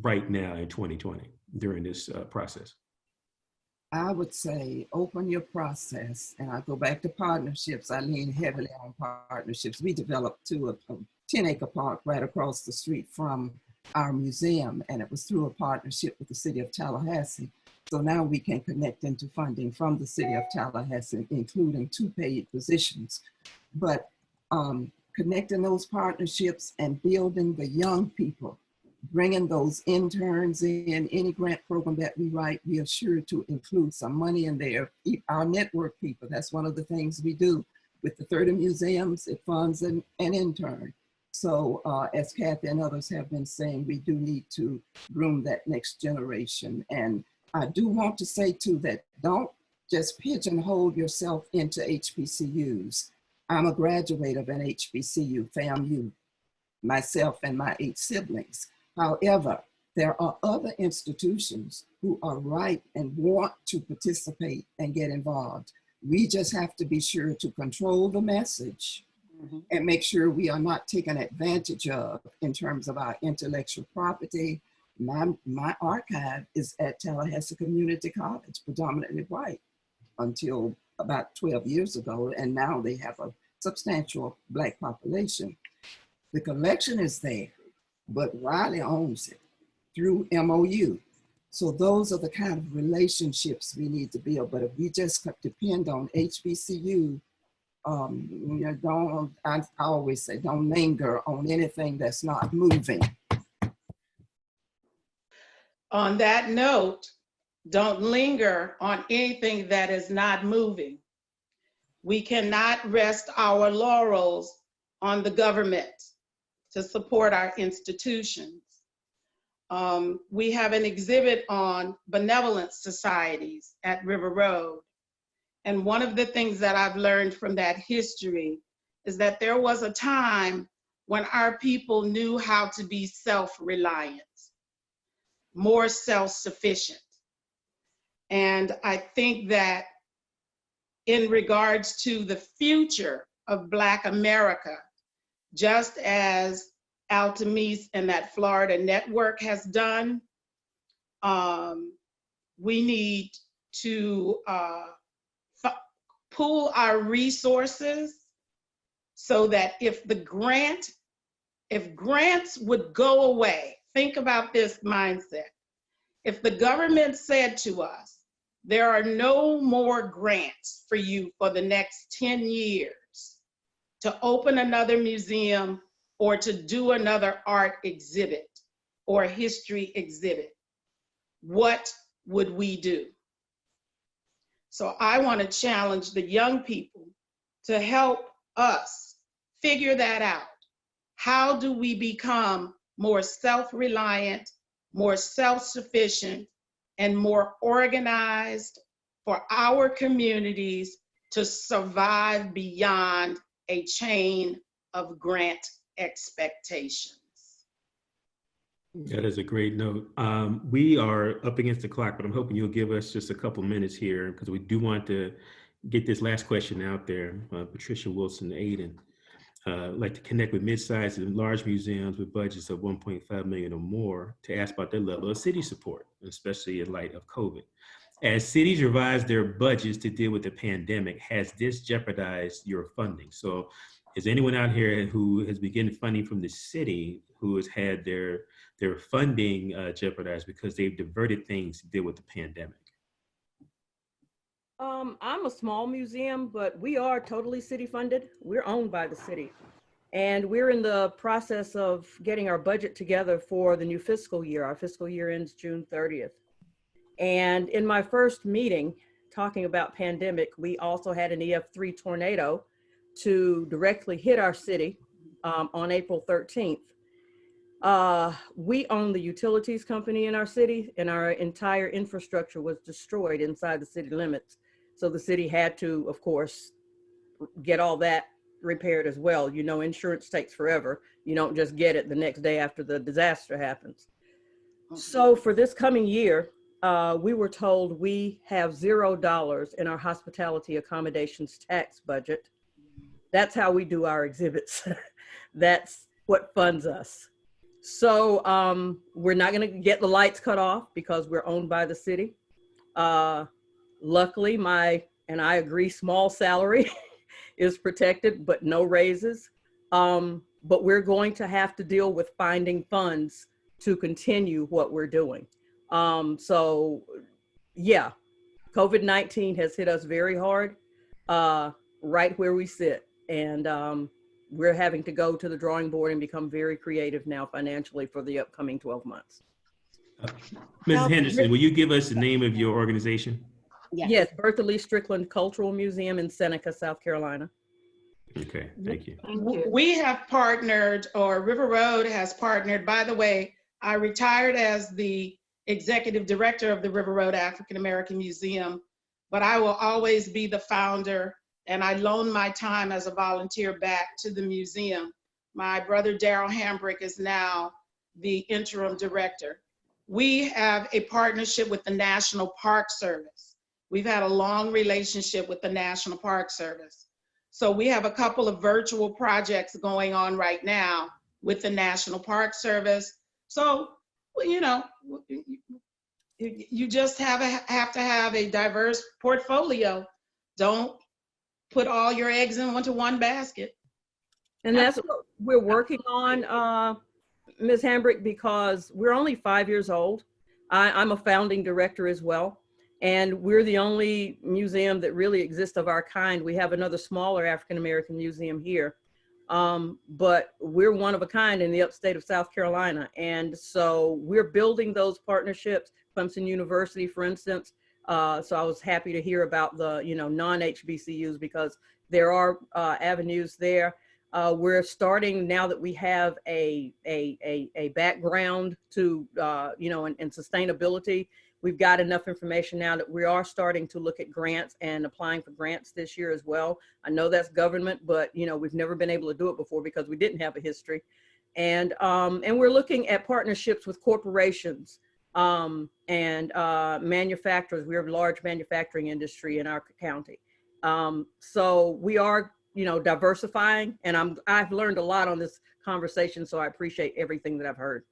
B: right now in 2020 during this process.
C: I would say open your process, and I go back to partnerships. I lean heavily on partnerships. We developed a 10-acre park right across the street from our museum, and it was through a partnership with the city of Tallahassee. So now we can connect into funding from the city of Tallahassee, including 2 paid positions. But connecting those partnerships and building the young people, bringing those interns in, any grant program that we write, we are sure to include some money in there. Our network people, that's one of the things we do with the 30 museums. It funds an intern. So as Kathy and others have been saying, we do need to groom that next generation. And I do want to say too that don't just pigeonhole yourself into HBCUs. I'm a graduate of an HBCU, FAMU, myself and my 8 siblings. However, there are other institutions who are ripe and want to participate and get involved. We just have to be sure to control the message and make sure we are not taken advantage of in terms of our intellectual property. My archive is at Tallahassee Community College, predominantly white, until about 12 years ago, and now they have a substantial Black population. The collection is there, but Riley owns it through MOU. So those are the kind of relationships we need to build. But if we just depend on HBCU, I always say, don't linger on anything that's not moving.
D: On that note, Don't linger on anything that is not moving. We cannot rest our laurels on the government to support our institutions. We have an exhibit on benevolent societies at River Road. And one of the things that I've learned from that history is that there was a time when our people knew how to be self-reliant, more self-sufficient. And I think that in regards to the future of Black America, just as Altamise and that Florida network has done, we need to pool our resources so that if grants would go away, think about this mindset. If the government said to us, there are no more grants for you for the next 10 years to open another museum or to do another art exhibit or history exhibit, what would we do? So I want to challenge the young people to help us figure that out. How do we become more self-reliant, more self-sufficient, and more organized for our communities to survive beyond a chain of grant expectations?
B: That is a great note. We are up against the clock, but I'm hoping you'll give us just a couple minutes here because we do want to get this last question out there. Patricia Wilson Aiden. Like to connect with mid-sized and large museums with budgets of 1.5 million or more to ask about their level of city support, especially in light of COVID. As cities revise their budgets to deal with the pandemic, has this jeopardized your funding? So is anyone out here who has begun funding from the city who has had their funding jeopardized because they've diverted things to deal with the pandemic?
E: I'm a small museum, but we are totally city funded. We're owned by the city. And we're in the process of getting our budget together for the new fiscal year. Our fiscal year ends June 30th. And in my first meeting, talking about pandemic, we also had an EF3 tornado to directly hit our city on April 13th. We own the utilities company in our city, and our entire infrastructure was destroyed inside the city limits. So the city had to, of course, get all that repaired as well. You know, insurance takes forever. You don't just get it the next day after the disaster happens. So for this coming year, we were told we have $0 in our hospitality accommodations tax budget. That's how we do our exhibits. That's what funds us. So we're not going to get the lights cut off because we're owned by the city. Luckily, and I agree, small salary is protected, but no raises. But we're going to have to deal with finding funds to continue what we're doing. So yeah, COVID-19 has hit us very hard, right where we sit. And we're having to go to the drawing board and become very creative now financially for the upcoming 12 months.
B: Mrs. Henderson, will you give us the name of your organization?
E: Yes, Bertha Lee Strickland Cultural Museum in Seneca, South Carolina.
B: Okay, thank you.
D: We have partnered, or River Road has partnered. By the way, I retired as the executive director of the River Road African American Museum, but I will always be the founder, and I loan my time as a volunteer back to the museum. My brother Daryl Hambrick is now the interim director. We have a partnership with the National Park Service. We've had a long relationship with the National Park Service. So we have a couple of virtual projects going on right now with the National Park Service. So, you know, you just have to have a diverse portfolio. Don't put all your eggs into one basket.
E: And that's what we're working on, Ms. Hambrick, because we're only 5 years old. I'm a founding director as well. And we're the only museum that really exists of our kind. We have another smaller African-American museum here, but we're one of a kind in the upstate of South Carolina. And so we're building those partnerships. Clemson University, for instance. So I was happy to hear about the, non-HBCUs, because there are avenues there. We're starting, now that we have a background to, in sustainability. We've got enough information now that we are starting to look at grants and applying for grants this year as well. I know that's government, but we've never been able to do it before because we didn't have a history. And we're looking at partnerships with corporations and manufacturers. We have a large manufacturing industry in our county. So we are, diversifying, and I've learned a lot on this conversation, so I appreciate everything that I've heard.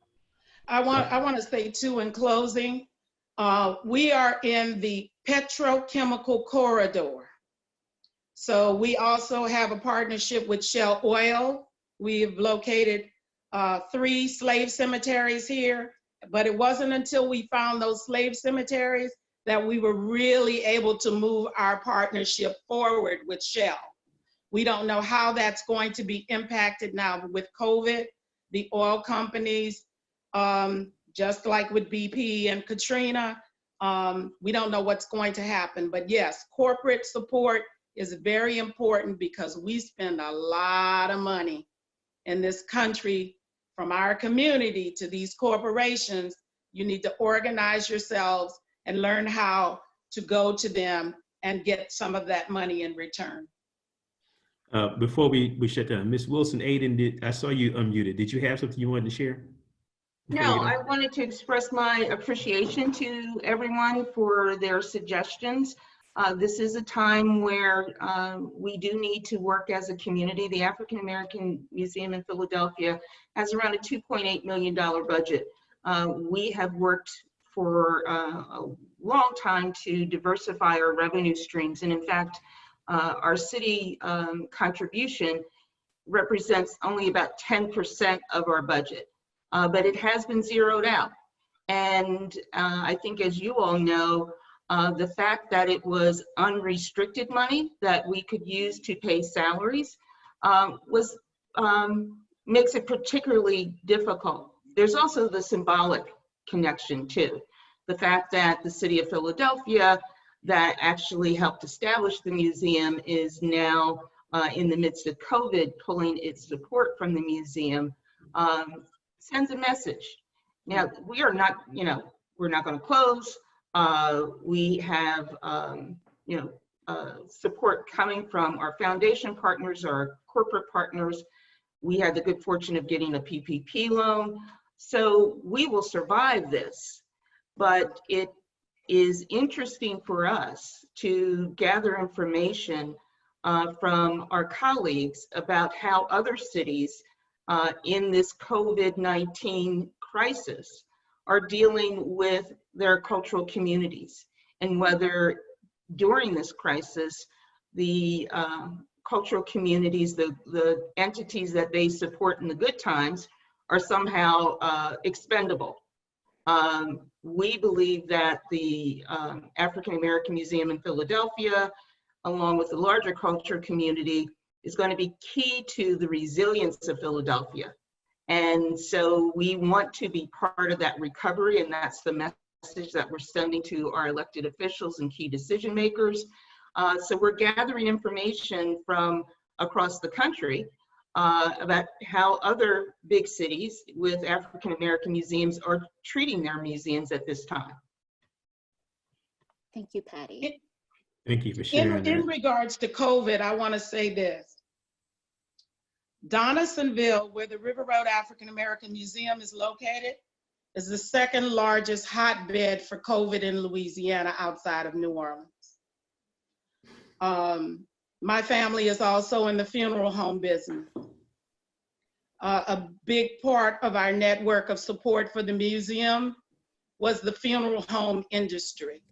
D: I want to say too, in closing, we are in the petrochemical corridor. So we also have a partnership with Shell Oil. We've located 3 slave cemeteries here, but it wasn't until we found those slave cemeteries that we were really able to move our partnership forward with Shell. We don't know how that's going to be impacted now with COVID. The oil companies, just like with BP and Katrina, we don't know what's going to happen. But yes, corporate support is very important, because we spend a lot of money in this country from our community to these corporations. You need to organize yourselves and learn how to go to them and get some of that money in return.
B: Before we shut down, Ms. Wilson Aiden, I saw you unmuted. Did you have something you wanted to share?
F: No, I wanted to express my appreciation to everyone for their suggestions. This is a time where we do need to work as a community. The African American Museum in Philadelphia has around a $2.8 million budget. We have worked for a long time to diversify our revenue streams. And in fact, our city contribution represents only about 10% of our budget, but it has been zeroed out. And I think, as you all know, the fact that it was unrestricted money that we could use to pay salaries makes it particularly difficult. There's also the symbolic connection too. The fact that the city of Philadelphia, that actually helped establish the museum, is now in the midst of COVID pulling its support from the museum, sends a message. Now, we are not, we're not going to close. We have, support coming from our foundation partners, our corporate partners. We had the good fortune of getting a PPP loan. So we will survive this, but it is interesting for us to gather information from our colleagues about how other cities in this COVID-19 crisis are dealing with their cultural communities, and whether during this crisis, the cultural communities, the entities that they support in the good times, are somehow expendable. We believe that the African American Museum in Philadelphia, along with the larger cultural community, is going to be key to the resilience of Philadelphia. And so we want to be part of that recovery, and that's the message that we're sending to our elected officials and key decision makers. So we're gathering information from across the country about how other big cities with African American museums are treating their museums at this time.
A: Thank you, Patty.
B: Thank you for sharing
D: In regards to COVID, I want to say this. Donaldsonville, where the River Road African American Museum is located, is the second largest hotbed for COVID in Louisiana outside of New Orleans. My family is also in the funeral home business. A big part of our network of support for the museum was the funeral home industry.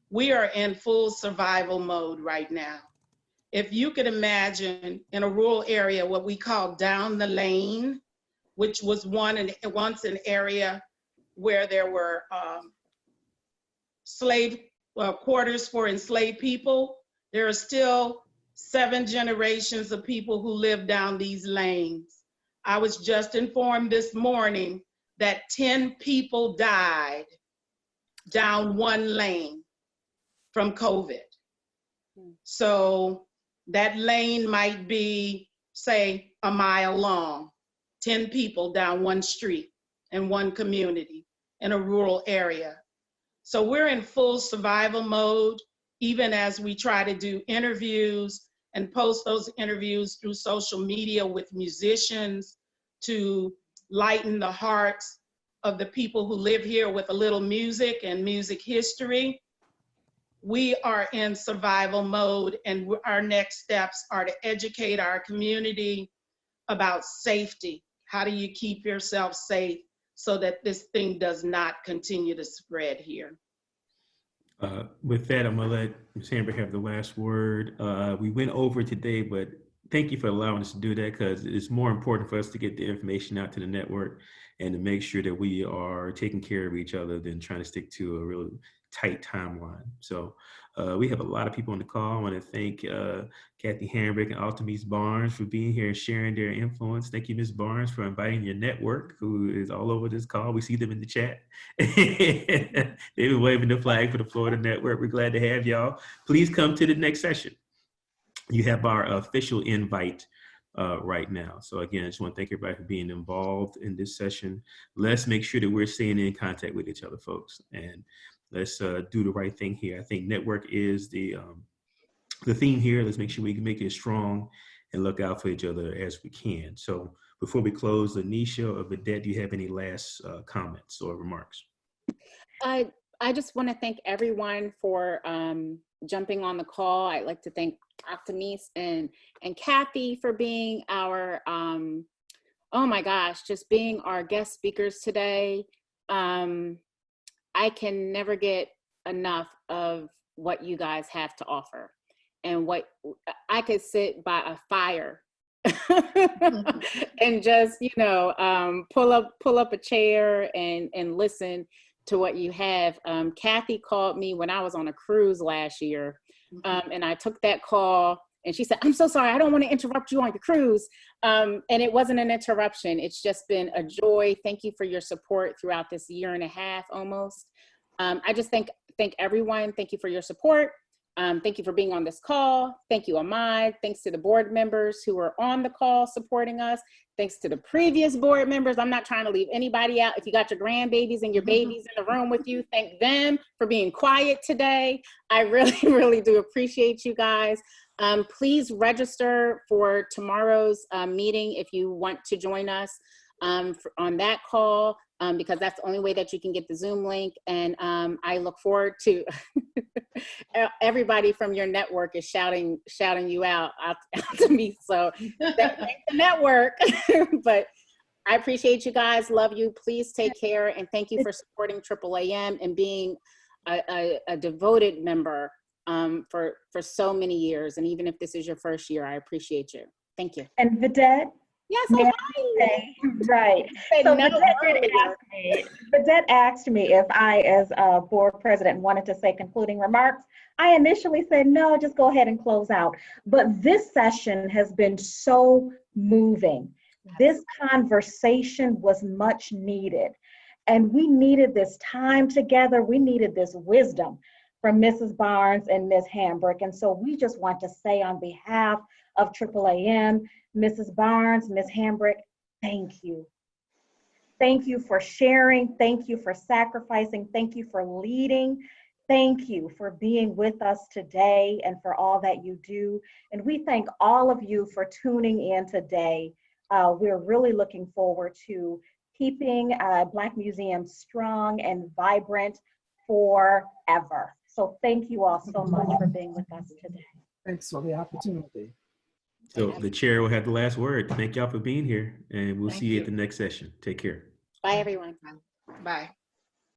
D: We are in full survival mode right now. If you could imagine in a rural area what we call down the lane, which was once an area where there were slave quarters for enslaved people, there are still 7 generations of people who live down these lanes. I was just informed this morning that 10 people died down one lane from COVID. So that lane might be, say, a mile long, 10 people down one street in one community in a rural area. So we're in full survival mode, even as we try to do interviews and post those interviews through social media with musicians to lighten the hearts of the people who live here with a little music and music history. We are in survival mode, and our next steps are to educate our community about safety. How do you keep yourself safe so that this thing does not continue to spread here?
B: With that, I'm gonna let Ms. Amber have the last word. We went over today, but thank you for allowing us to do that, because it's more important for us to get the information out to the network and to make sure that we are taking care of each other than trying to stick to a really tight timeline. So we have a lot of people on the call. I want to thank Kathy Hambrick and Altamise Barnes for being here and sharing their influence. Thank you, Ms. Barnes, for inviting your network, who is all over this call. We see them in the chat. They've been waving the flag for the Florida Network. We're glad to have y'all. Please come to the next session. You have our official invite right now. So again, I just want to thank everybody for being involved in this session. Let's make sure that we're staying in contact with each other, folks, and let's do the right thing here. I think network is the theme here. Let's make sure we can make it strong and look out for each other as we can. So before we close, Anisha or Vedette, do you have any last comments or remarks?
A: I just want to thank everyone for jumping on the call. I'd like to thank Altamise and Kathy for being our, oh my gosh, just being our guest speakers today. I can never get enough of what you guys have to offer, and what I could sit by a fire and just, you know, pull up a chair and listen to what you have. Kathy called me when I was on a cruise last year, and I took that call, and she said, "I'm so sorry, I don't want to interrupt you on your cruise." And it wasn't an interruption. It's just been a joy. Thank you for your support throughout this year and a half almost. I just thank everyone. Thank you for your support. Thank you for being on this call. Thank you, Ahmad. Thanks to the board members who were on the call supporting us. Thanks to the previous board members. I'm not trying to leave anybody out. If you got your grandbabies and your babies in the room with you, thank them for being quiet today. I really, really do appreciate you guys. Please register for tomorrow's meeting if you want to join us on that call, because that's the only way that you can get the Zoom link. And I look forward to everybody from your network is shouting you out to me. So thank the network. But I appreciate you guys. Love you. Please take care. And thank you for supporting AAAM and being a devoted member for so many years. And even if this is your first year, I appreciate you. Thank you.
G: And Vedette?
A: Yes,
G: right. So Vedette asked me if I, as a board president, wanted to say concluding remarks. I initially said, no, just go ahead and close out. But this session has been so moving. This conversation was much needed. And we needed this time together. We needed this wisdom from Mrs. Barnes and Ms. Hambrick. And so we just want to say on behalf of AAAM, Mrs. Barnes, Ms. Hambrick, thank you. Thank you for sharing. Thank you for sacrificing. Thank you for leading. Thank you for being with us today and for all that you do. And we thank all of you for tuning in today. We're really looking forward to keeping Black Museum strong and vibrant forever. So thank you all so much for being with us today.
C: Thanks for the opportunity.
B: So the chair will have the last word. Thank y'all for being here, and we'll see you at the next session. Take care.
A: Bye, everyone.
D: Bye.